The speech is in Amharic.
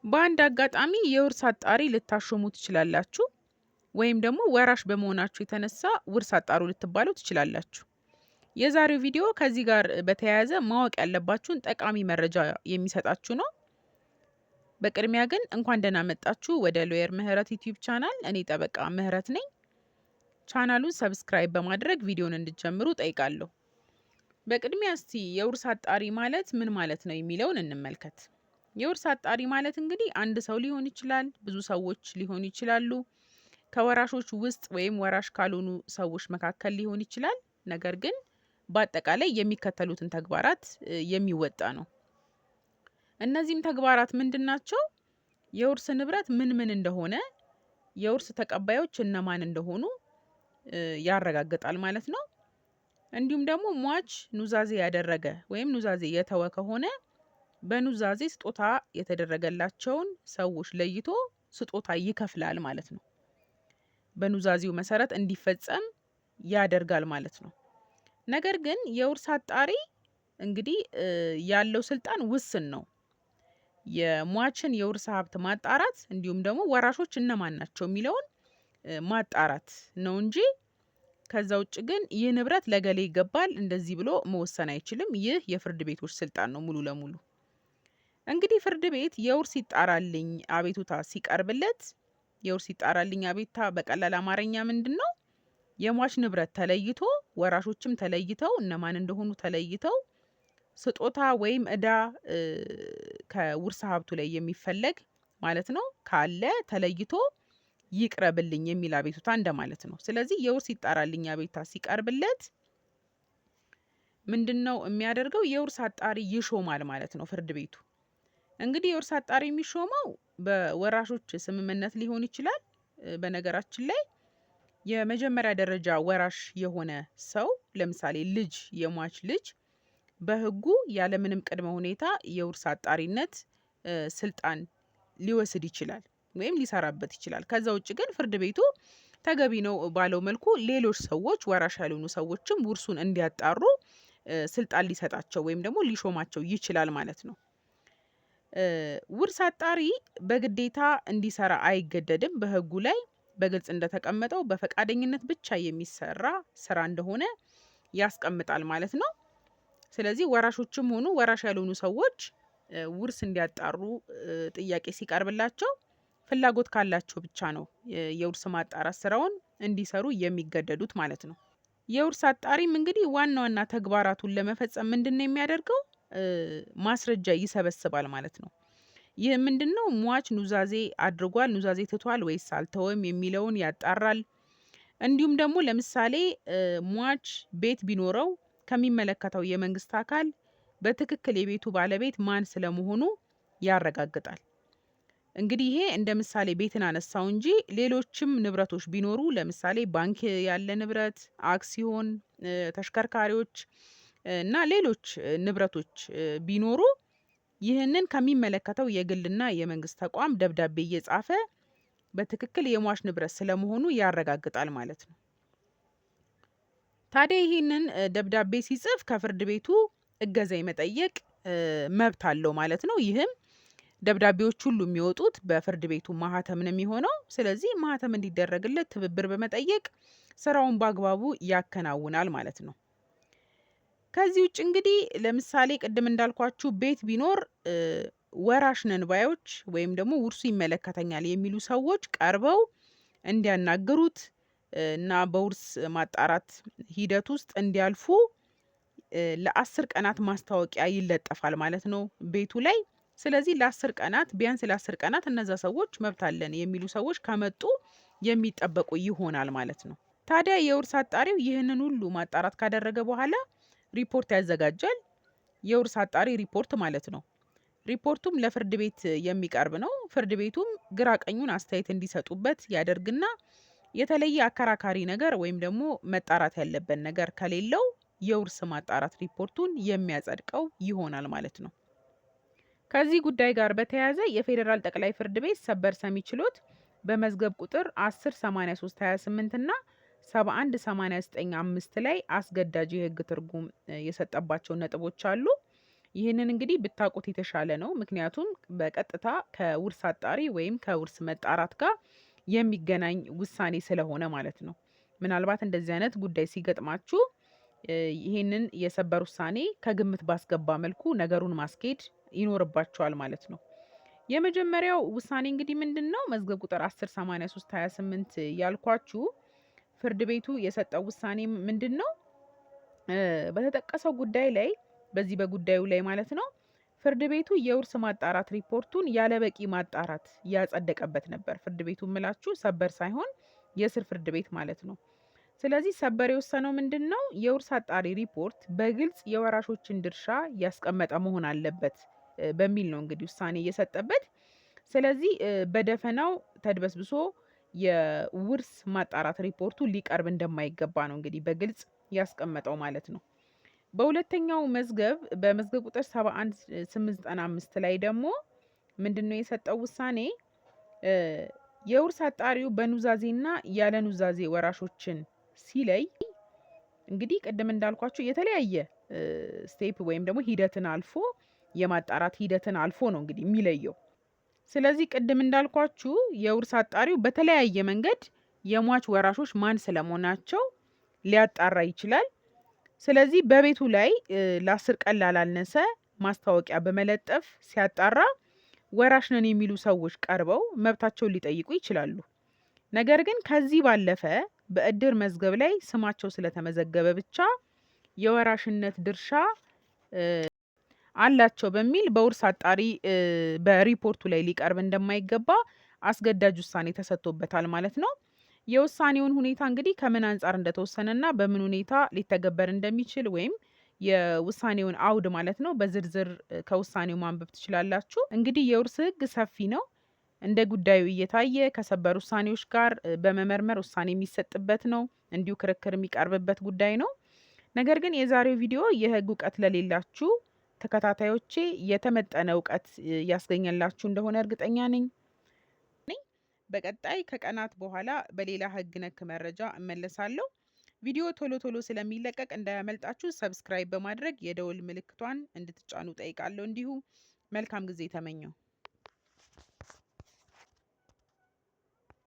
በአንድ አጋጣሚ የውርስ አጣሪ ልታሾሙ ትችላላችሁ፣ ወይም ደግሞ ወራሽ በመሆናችሁ የተነሳ ውርስ አጣሩ ልትባሉ ትችላላችሁ። የዛሬው ቪዲዮ ከዚህ ጋር በተያያዘ ማወቅ ያለባችሁን ጠቃሚ መረጃ የሚሰጣችሁ ነው። በቅድሚያ ግን እንኳን ደህና መጣችሁ ወደ ሎየር ምህረት ዩቲዩብ ቻናል። እኔ ጠበቃ ምህረት ነኝ። ቻናሉን ሰብስክራይብ በማድረግ ቪዲዮን እንድትጀምሩ ጠይቃለሁ። በቅድሚያ እስቲ የውርስ አጣሪ ማለት ምን ማለት ነው የሚለውን እንመልከት። የውርስ አጣሪ ማለት እንግዲህ አንድ ሰው ሊሆን ይችላል፣ ብዙ ሰዎች ሊሆኑ ይችላሉ። ከወራሾች ውስጥ ወይም ወራሽ ካልሆኑ ሰዎች መካከል ሊሆን ይችላል። ነገር ግን በአጠቃላይ የሚከተሉትን ተግባራት የሚወጣ ነው። እነዚህም ተግባራት ምንድን ናቸው? የውርስ ንብረት ምን ምን እንደሆነ፣ የውርስ ተቀባዮች እነማን እንደሆኑ ያረጋግጣል ማለት ነው። እንዲሁም ደግሞ ሟች ኑዛዜ ያደረገ ወይም ኑዛዜ የተወ ከሆነ በኑዛዜ ስጦታ የተደረገላቸውን ሰዎች ለይቶ ስጦታ ይከፍላል ማለት ነው። በኑዛዜው መሰረት እንዲፈጸም ያደርጋል ማለት ነው። ነገር ግን የውርስ አጣሪ እንግዲህ ያለው ስልጣን ውስን ነው። የሟችን የውርስ ሀብት ማጣራት እንዲሁም ደግሞ ወራሾች እነማን ናቸው የሚለውን ማጣራት ነው እንጂ ከዛ ውጭ ግን ይህ ንብረት ለገሌ ይገባል እንደዚህ ብሎ መወሰን አይችልም። ይህ የፍርድ ቤቶች ስልጣን ነው ሙሉ ለሙሉ። እንግዲህ ፍርድ ቤት የውርስ ይጣራልኝ አቤቱታ ሲቀርብለት፣ የውርስ ይጣራልኝ አቤቱታ በቀላል አማርኛ ምንድን ነው? የሟች ንብረት ተለይቶ ወራሾችም ተለይተው እነማን እንደሆኑ ተለይተው ስጦታ ወይም ዕዳ ከውርስ ሀብቱ ላይ የሚፈለግ ማለት ነው ካለ ተለይቶ ይቅረብልኝ የሚል አቤቱታ እንደማለት ነው። ስለዚህ የውርስ ይጣራልኝ አቤቱታ ሲቀርብለት ምንድነው የሚያደርገው? የውርስ አጣሪ ይሾማል ማለት ነው ፍርድ ቤቱ። እንግዲህ የውርስ አጣሪ የሚሾመው በወራሾች ስምምነት ሊሆን ይችላል። በነገራችን ላይ የመጀመሪያ ደረጃ ወራሽ የሆነ ሰው ለምሳሌ ልጅ፣ የሟች ልጅ በሕጉ ያለምንም ቅድመ ሁኔታ የውርስ አጣሪነት ስልጣን ሊወስድ ይችላል ወይም ሊሰራበት ይችላል። ከዛ ውጭ ግን ፍርድ ቤቱ ተገቢ ነው ባለው መልኩ ሌሎች ሰዎች ወራሽ ያልሆኑ ሰዎችም ውርሱን እንዲያጣሩ ስልጣን ሊሰጣቸው ወይም ደግሞ ሊሾማቸው ይችላል ማለት ነው። ውርስ አጣሪ በግዴታ እንዲሰራ አይገደድም። በሕጉ ላይ በግልጽ እንደተቀመጠው በፈቃደኝነት ብቻ የሚሰራ ስራ እንደሆነ ያስቀምጣል ማለት ነው። ስለዚህ ወራሾችም ሆኑ ወራሽ ያልሆኑ ሰዎች ውርስ እንዲያጣሩ ጥያቄ ሲቀርብላቸው ፍላጎት ካላቸው ብቻ ነው የውርስ ማጣራት ስራውን እንዲሰሩ የሚገደዱት ማለት ነው። የውርስ አጣሪም እንግዲህ ዋና ዋና ተግባራቱን ለመፈጸም ምንድን ነው የሚያደርገው? ማስረጃ ይሰበስባል ማለት ነው። ይህ ምንድን ነው? ሟች ኑዛዜ አድርጓል፣ ኑዛዜ ትቷል ወይስ አልተወም የሚለውን ያጣራል። እንዲሁም ደግሞ ለምሳሌ ሟች ቤት ቢኖረው ከሚመለከተው የመንግስት አካል በትክክል የቤቱ ባለቤት ማን ስለመሆኑ ያረጋግጣል። እንግዲህ ይሄ እንደ ምሳሌ ቤትን አነሳው እንጂ ሌሎችም ንብረቶች ቢኖሩ ለምሳሌ ባንክ ያለ ንብረት፣ አክሲዮን፣ ተሽከርካሪዎች እና ሌሎች ንብረቶች ቢኖሩ ይህንን ከሚመለከተው የግልና የመንግስት ተቋም ደብዳቤ እየጻፈ በትክክል የሟች ንብረት ስለመሆኑ ያረጋግጣል ማለት ነው። ታዲያ ይህንን ደብዳቤ ሲጽፍ ከፍርድ ቤቱ እገዛ የመጠየቅ መብት አለው ማለት ነው። ይህም ደብዳቤዎች ሁሉ የሚወጡት በፍርድ ቤቱ ማህተም ነው የሚሆነው። ስለዚህ ማህተም እንዲደረግለት ትብብር በመጠየቅ ስራውን በአግባቡ ያከናውናል ማለት ነው። ከዚህ ውጭ እንግዲህ ለምሳሌ ቅድም እንዳልኳችሁ ቤት ቢኖር ወራሽ ነን ባዮች ወይም ደግሞ ውርሱ ይመለከተኛል የሚሉ ሰዎች ቀርበው እንዲያናግሩት እና በውርስ ማጣራት ሂደት ውስጥ እንዲያልፉ ለ10 ቀናት ማስታወቂያ ይለጠፋል ማለት ነው ቤቱ ላይ። ስለዚህ ለ10 ቀናት ቢያንስ ለ10 ቀናት እነዛ ሰዎች መብት አለን የሚሉ ሰዎች ከመጡ የሚጠበቁ ይሆናል ማለት ነው። ታዲያ የውርስ አጣሪው ይህንን ሁሉ ማጣራት ካደረገ በኋላ ሪፖርት ያዘጋጃል። የውርስ አጣሪ ሪፖርት ማለት ነው። ሪፖርቱም ለፍርድ ቤት የሚቀርብ ነው። ፍርድ ቤቱም ግራ ቀኙን አስተያየት እንዲሰጡበት ያደርግና የተለየ አከራካሪ ነገር ወይም ደግሞ መጣራት ያለበት ነገር ከሌለው የውርስ ማጣራት ሪፖርቱን የሚያጸድቀው ይሆናል ማለት ነው። ከዚህ ጉዳይ ጋር በተያያዘ የፌዴራል ጠቅላይ ፍርድ ቤት ሰበር ሰሚ ችሎት በመዝገብ ቁጥር 108328 እና 71895 ላይ አስገዳጅ የህግ ትርጉም የሰጠባቸው ነጥቦች አሉ። ይህንን እንግዲህ ብታውቁት የተሻለ ነው። ምክንያቱም በቀጥታ ከውርስ አጣሪ ወይም ከውርስ መጣራት ጋር የሚገናኝ ውሳኔ ስለሆነ ማለት ነው። ምናልባት እንደዚህ አይነት ጉዳይ ሲገጥማችሁ ይህንን የሰበር ውሳኔ ከግምት ባስገባ መልኩ ነገሩን ማስኬድ ይኖርባችኋል ማለት ነው። የመጀመሪያው ውሳኔ እንግዲህ ምንድነው? መዝገብ ቁጥር 1083/28 ያልኳችሁ ፍርድ ቤቱ የሰጠው ውሳኔ ምንድነው? በተጠቀሰው ጉዳይ ላይ በዚህ በጉዳዩ ላይ ማለት ነው ፍርድ ቤቱ የውርስ ማጣራት ሪፖርቱን ያለበቂ ማጣራት ያጸደቀበት ነበር። ፍርድ ቤቱ ምላችሁ ሰበር ሳይሆን የስር ፍርድ ቤት ማለት ነው። ስለዚህ ሰበር የወሰነው ምንድነው? የውርስ አጣሪ ሪፖርት በግልጽ የወራሾችን ድርሻ ያስቀመጠ መሆን አለበት በሚል ነው እንግዲህ ውሳኔ እየሰጠበት። ስለዚህ በደፈናው ተድበስብሶ የውርስ ማጣራት ሪፖርቱ ሊቀርብ እንደማይገባ ነው እንግዲህ በግልጽ ያስቀመጠው ማለት ነው። በሁለተኛው መዝገብ በመዝገብ ቁጥር 71895 ላይ ደግሞ ምንድነው የሰጠው ውሳኔ? የውርስ አጣሪው በኑዛዜና ያለ ኑዛዜ ወራሾችን ሲለይ እንግዲህ ቅድም እንዳልኳችሁ የተለያየ ስቴፕ ወይም ደግሞ ሂደትን አልፎ የማጣራት ሂደትን አልፎ ነው እንግዲህ የሚለየው። ስለዚህ ቅድም እንዳልኳችሁ የውርስ አጣሪው በተለያየ መንገድ የሟች ወራሾች ማን ስለመሆናቸው ሊያጣራ ይችላል። ስለዚህ በቤቱ ላይ ለ10 ቀን ላላነሰ ማስታወቂያ በመለጠፍ ሲያጣራ ወራሽ ነን የሚሉ ሰዎች ቀርበው መብታቸውን ሊጠይቁ ይችላሉ። ነገር ግን ከዚህ ባለፈ በእድር መዝገብ ላይ ስማቸው ስለተመዘገበ ብቻ የወራሽነት ድርሻ አላቸው በሚል በውርስ አጣሪ በሪፖርቱ ላይ ሊቀርብ እንደማይገባ አስገዳጅ ውሳኔ ተሰጥቶበታል ማለት ነው። የውሳኔውን ሁኔታ እንግዲህ ከምን አንፃር እንደተወሰነና በምን ሁኔታ ሊተገበር እንደሚችል ወይም የውሳኔውን አውድ ማለት ነው በዝርዝር ከውሳኔው ማንበብ ትችላላችሁ። እንግዲህ የውርስ ሕግ ሰፊ ነው። እንደ ጉዳዩ እየታየ ከሰበር ውሳኔዎች ጋር በመመርመር ውሳኔ የሚሰጥበት ነው። እንዲሁ ክርክር የሚቀርብበት ጉዳይ ነው። ነገር ግን የዛሬው ቪዲዮ የህግ እውቀት ለሌላችሁ ተከታታዮቼ የተመጠነ እውቀት ያስገኘላችሁ እንደሆነ እርግጠኛ ነኝ። በቀጣይ ከቀናት በኋላ በሌላ ህግ ነክ መረጃ እመለሳለሁ። ቪዲዮ ቶሎ ቶሎ ስለሚለቀቅ እንዳያመልጣችሁ ሰብስክራይብ በማድረግ የደወል ምልክቷን እንድትጫኑ ጠይቃለሁ። እንዲሁ መልካም ጊዜ ተመኘው።